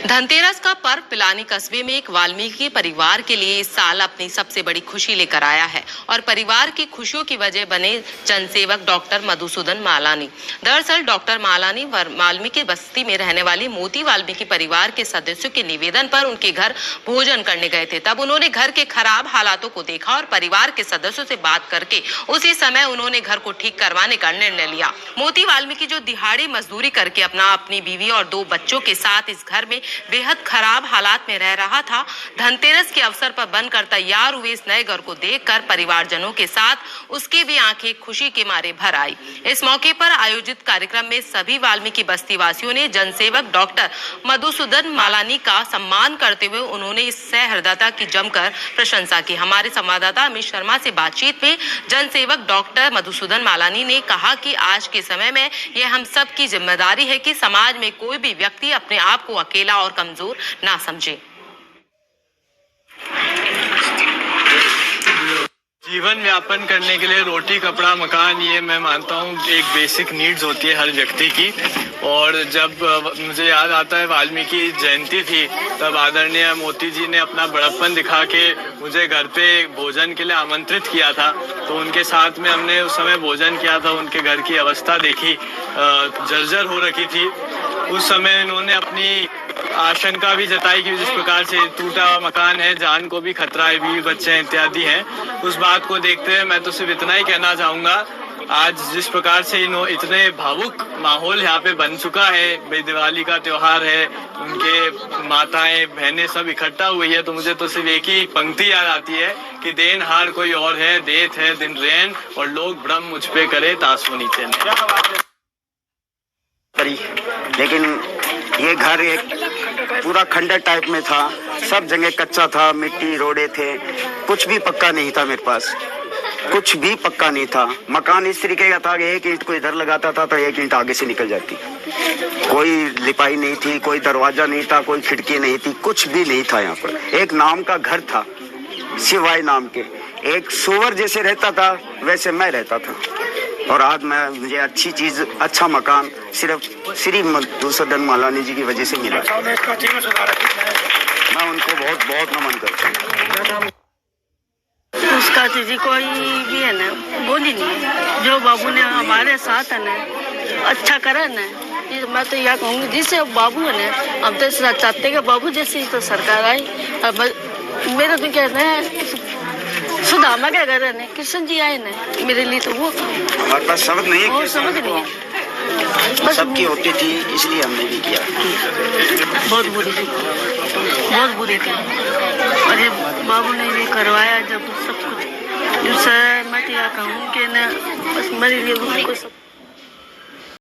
धनतेरस का पर्व पिलानी कस्बे में एक वाल्मीकि परिवार के लिए इस साल अपनी सबसे बड़ी खुशी लेकर आया है और परिवार की खुशियों की वजह बने जनसेवक डॉक्टर मधुसूदन मालानी। दरअसल डॉक्टर मालानी वाल्मीकि बस्ती में रहने वाली मोती वाल्मीकि परिवार के सदस्यों के निवेदन पर उनके घर भोजन करने गए थे। तब उन्होंने घर के खराब हालातों को देखा और परिवार के सदस्यों से बात करके उसी समय उन्होंने घर को ठीक करवाने का निर्णय लिया। मोती वाल्मीकि जो दिहाड़ी मजदूरी करके अपनी बीवी और 2 बच्चों के साथ इस घर में बेहद खराब हालात में रह रहा था, धनतेरस के अवसर पर बनकर तैयार हुए इस नए घर को देखकर परिवारजनों के साथ उसकी भी आंखें खुशी के मारे भर आई। इस मौके पर आयोजित कार्यक्रम में सभी वाल्मीकि बस्ती वासियों ने जनसेवक डॉक्टर मधुसूदन मालानी का सम्मान करते हुए उन्होंने इस सहृदयता की जमकर प्रशंसा की। हमारे संवाददाता अमित शर्मा से बातचीत में जनसेवक डॉक्टर मधुसूदन मालानी ने कहा कि आज के समय में यह हम सब की जिम्मेदारी है कि समाज में कोई भी व्यक्ति अपने आप को अकेला और कमजोर ना समझे। जीवन यापन करने के लिए रोटी कपड़ा मकान, ये मैं मानता हूँ एक बेसिक नीड्स होती है हर व्यक्ति की। और जब मुझे याद आता है वाल्मीकि जयंती थी, तब आदरणीय मोती जी ने अपना बड़प्पन दिखा के मुझे घर पे भोजन के लिए आमंत्रित किया था। तो उनके साथ में हमने उस समय भोजन किया था। उनके घर की अवस्था देखी, जर्जर हो रखी थी। उस समय इन्होंने अपनी आशंका भी जताई कि जिस प्रकार से टूटा हुआ मकान है, जान को भी खतरा है, बीवी बच्चे इत्यादि हैं। उस बात को देखते हुए मैं तो सिर्फ इतना ही कहना चाहूंगा, आज जिस प्रकार से इतने भावुक माहौल यहाँ पे बन चुका है, दिवाली का त्योहार है, उनके माताएं बहनें सब इकट्ठा हुई है, तो मुझे तो सिर्फ एक ही पंक्ति याद आती है कि देन हार कोई और है, देत है दिन रैन, और लोग भ्रम मुझ पे करे तासो नीचे। लेकिन ये घर एक पूरा खंडर टाइप में था, सब जगह कच्चा था, मिट्टी रोड़े थे, कुछ भी पक्का नहीं था। मेरे पास कुछ भी पक्का नहीं था। मकान इस तरीके का था कि एक ईंट को इधर लगाता था तो एक ईंट आगे से निकल जाती। कोई लिपाई नहीं थी, कोई दरवाजा नहीं था, कोई खिड़की नहीं थी, कुछ भी नहीं था। यहाँ पर एक नाम का घर था, शिवाय नाम के। एक सुअर जैसे रहता था वैसे मैं रहता था। और आज मुझे अच्छी चीज, अच्छा मकान सिर्फ श्री मधुसूदन मालानी जी की वजह से मिला। मैं उनको बहुत बहुत नमन करता हूँ। उसका जी कोई भी है ना, बोली नहीं है। जो बाबू ने हमारे साथ है ना, अच्छा करा ना, मैं तो यह कहूँगी जिससे बाबू है ना, हम तो चाहते कि बाबू जैसी तो सरकार आई। अब मेरा तो कहना है सुदामा क्या कर रहे हैं, कृष्ण जी आए ना, मेरे लिए तो वो हमारे पास शब्द नहीं है, और समझ नहीं है। सबकी होती थी, इसलिए हमने भी किया। बहुत बुरी थी, बहुत बुरी थी। और ये बाबू ने भी करवाया जब सब कुछ। मैं तो यह कहूँ कि ना, बस मेरे लिए उनको सब